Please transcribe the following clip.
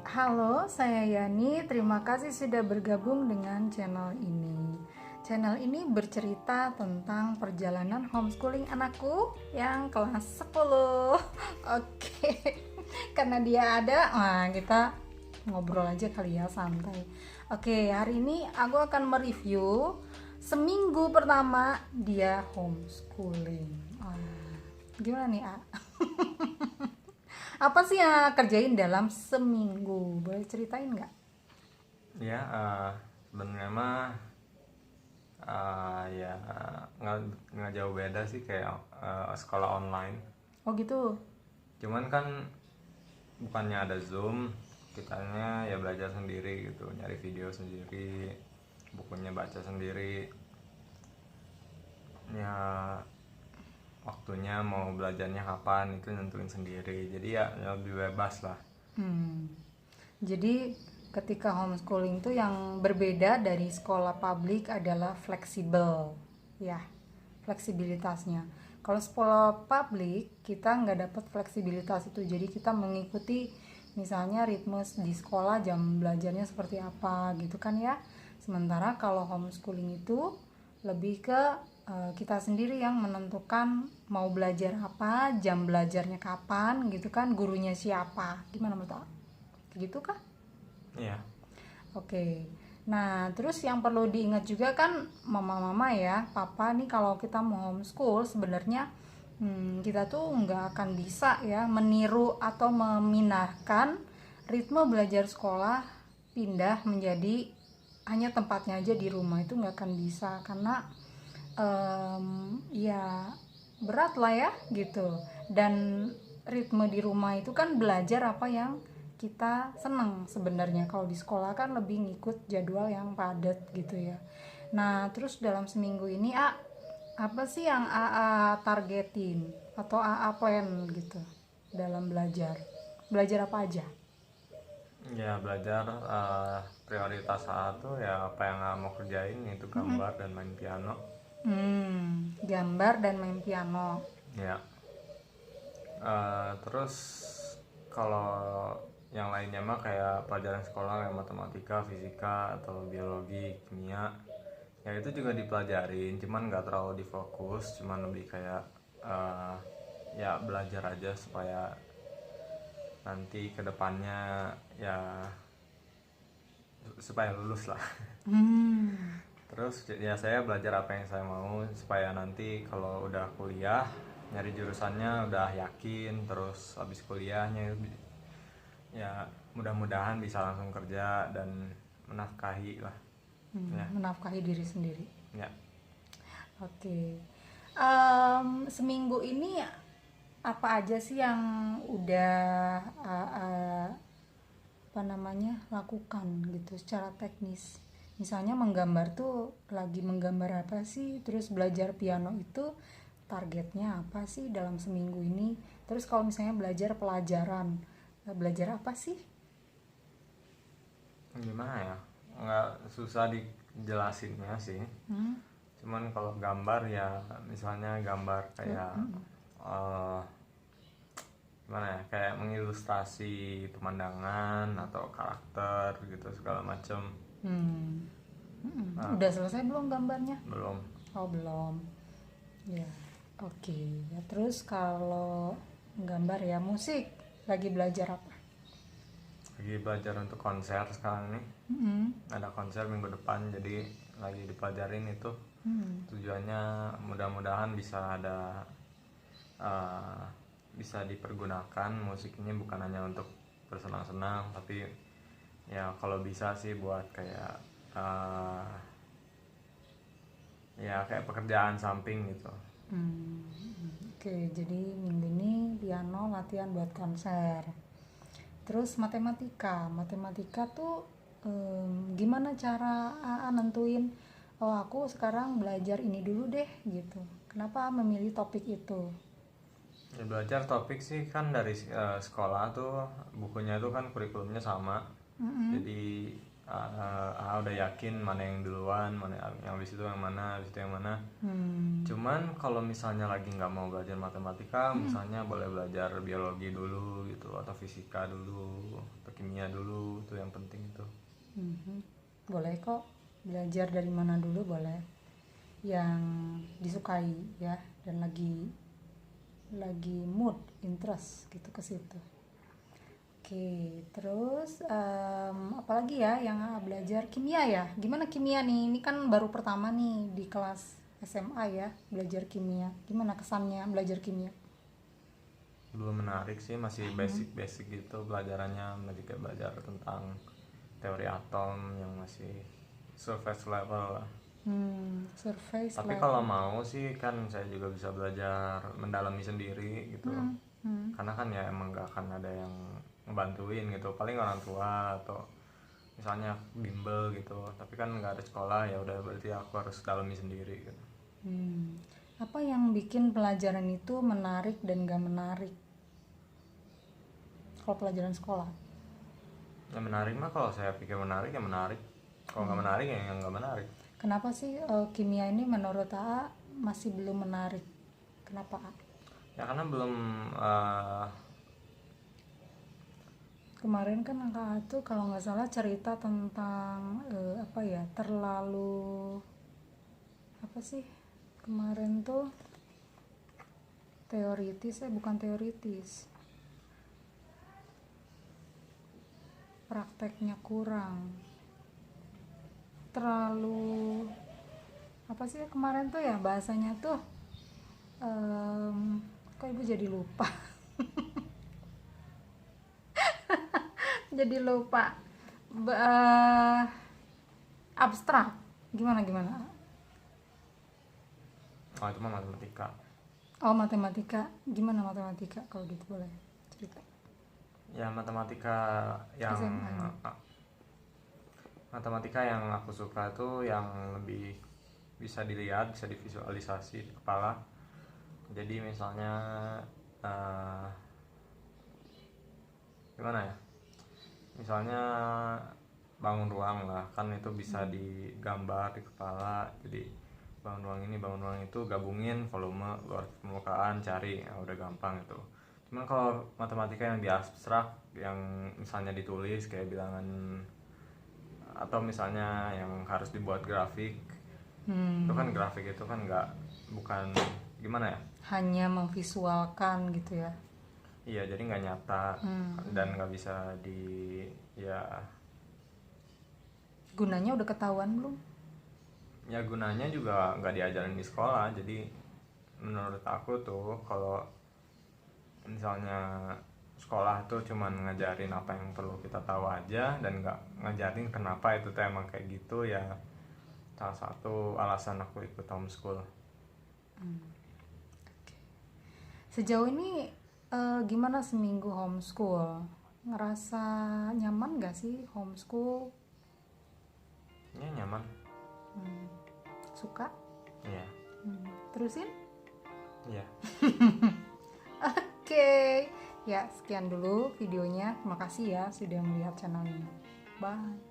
Halo, saya Yani. Terima kasih sudah bergabung dengan channel ini. Channel ini bercerita tentang perjalanan homeschooling anakku yang kelas 10. Oke. Karena dia ada, kita ngobrol aja kali ya, santai. Oke, hari ini aku akan mereview seminggu pertama dia homeschooling. Gimana nih, A? Apa sih yang kerjain dalam seminggu? Boleh ceritain nggak? Ya, sebenarnya mah ya nggak nggak jauh beda sih kayak sekolah online. Oh gitu. Cuman kan bukannya ada Zoom, kitanya ya belajar sendiri gitu, nyari video sendiri, bukunya baca sendiri. Ya waktunya mau belajarnya kapan itu nentuin sendiri. Jadi ya lebih bebas lah. Jadi ketika homeschooling itu yang berbeda dari sekolah publik adalah fleksibel, ya, fleksibilitasnya. Kalau sekolah publik kita nggak dapat fleksibilitas itu, jadi kita mengikuti misalnya ritme di sekolah jam belajarnya seperti apa gitu kan ya. Sementara kalau homeschooling itu lebih ke kita sendiri yang menentukan mau belajar apa, jam belajarnya kapan gitu kan, gurunya siapa. Gimana menurut gitu kah? Iya. Oke. Nah, terus yang perlu diingat juga kan mama-mama ya, papa nih kalau kita mau homeschool sebenarnya kita tuh nggak akan bisa ya meniru atau memindahkan ritme belajar sekolah pindah menjadi hanya tempatnya aja di rumah, itu nggak akan bisa karena ya berat lah ya gitu. Dan ritme di rumah itu kan belajar apa yang kita seneng sebenarnya. Kalau di sekolah kan lebih ngikut jadwal yang padat gitu ya. Nah, terus dalam seminggu ini apa sih yang targetin atau plan gitu dalam belajar? Belajar apa aja? Ya belajar prioritas satu ya apa yang mau kerjain itu gambar dan main piano. Gambar dan main piano. Ya. Terus kalau yang lainnya mah kayak pelajaran sekolah kayak matematika, fisika atau biologi, kimia, ya itu juga dipelajarin, cuman nggak terlalu difokus, cuman lebih kayak eh, ya belajar aja supaya nanti kedepannya ya supaya lulus lah. Terus ya saya belajar apa yang saya mau supaya nanti kalau udah kuliah nyari jurusannya udah yakin, terus habis kuliahnya ya mudah-mudahan bisa langsung kerja dan menafkahi lah. Ya. Menafkahi diri sendiri. Ya. Oke. Seminggu ini apa aja sih yang udah apa namanya lakukan gitu secara teknis? Misalnya menggambar tuh lagi menggambar apa sih? Terus belajar piano itu targetnya apa sih dalam seminggu ini? Terus kalau misalnya belajar pelajaran, belajar apa sih? Gimana ya, nggak susah dijelasinnya sih, cuman kalau gambar ya misalnya gambar kayak eh, gimana ya, kayak mengilustrasi pemandangan atau karakter gitu segala macam. Udah selesai belum gambarnya? Belum. Oh belum. Ya, oke. Ya, terus kalau gambar ya musik, lagi belajar apa? Lagi belajar untuk konser sekarang nih, ada konser minggu depan jadi lagi dipelajarin itu. Tujuannya mudah-mudahan bisa ada eh, bisa dipergunakan musiknya bukan hanya untuk bersenang-senang tapi ya kalau bisa sih buat kayak eh, ya kayak pekerjaan samping gitu. Oke, jadi minggu ini piano latihan buat konser. Terus matematika, matematika tuh gimana cara nentuin? Oh aku sekarang belajar ini dulu deh gitu. Kenapa memilih topik itu? Ya, belajar topik sih kan dari sekolah tuh bukunya tuh kan kurikulumnya sama. Jadi udah yakin mana yang duluan, mana yang habis itu yang mana, habis itu yang mana. Cuman kalau misalnya lagi nggak mau belajar matematika, misalnya boleh belajar biologi dulu gitu, atau fisika dulu, atau kimia dulu, itu yang penting itu. Boleh kok belajar dari mana dulu, boleh yang disukai ya, dan lagi mood, interest gitu ke situ. Oke, terus apalagi ya yang belajar kimia ya? Gimana kimia nih? Ini kan baru pertama nih di kelas SMA ya, belajar kimia. Gimana kesannya belajar kimia? Belum menarik sih, masih basic gitu pelajarannya, masih kayak belajar tentang teori atom yang masih surface level lah. Surface Tapi level. kalau mau sih kan saya juga bisa belajar mendalami sendiri gitu. Karena kan ya emang gak akan ada yang ngebantuin gitu, paling orang tua atau misalnya bimbel gitu. Tapi kan nggak ada sekolah, ya udah berarti aku harus dalami sendiri gitu. Apa yang bikin pelajaran itu menarik dan gak menarik kalau pelajaran sekolah? Ya menarik mah kalau saya pikir menarik ya menarik, kalau nggak menarik ya nggak menarik. Kenapa sih kimia ini menurut AA masih belum menarik? Kenapa A? Ya karena belum Kemarin kan Kak A tuh kalau nggak salah cerita tentang apa ya, terlalu apa sih kemarin tuh, teoritis bukan teoritis, prakteknya kurang, terlalu apa sih kemarin tuh ya bahasanya tuh, kok ibu jadi lupa. Jadi lupa. Abstrak gimana? oh itu mah matematika. Oh, matematika. Gimana matematika kalau gitu, boleh cerita? Ya matematika yang SMA. matematika yang aku suka tuh yang lebih bisa dilihat, bisa divisualisasi di kepala. Jadi misalnya gimana ya, misalnya bangun ruang lah, kan itu bisa digambar di kepala. Jadi bangun ruang itu, gabungin volume luar permukaan, cari, ya udah gampang itu. Cuman kalau matematika yang di abstrak, yang misalnya ditulis kayak bilangan, atau misalnya yang harus dibuat grafik, itu kan grafik itu kan bukan gimana ya, Hanya memvisualkan gitu ya. iya jadi nggak nyata, dan nggak bisa ya Gunanya udah ketahuan belum? ya gunanya juga nggak diajarin di sekolah. Jadi menurut aku tuh kalau misalnya sekolah tuh cuman ngajarin apa yang perlu kita tahu aja, dan nggak ngajarin kenapa itu tuh emang kayak gitu, ya salah satu alasan aku ikut homeschool. Sejauh ini gimana seminggu homeschool? Ngerasa nyaman gak sih homeschool? Ya nyaman. Suka? Iya. Terusin? Iya. Oke. Ya, sekian dulu videonya. Terima kasih ya sudah melihat channel ini. Bye.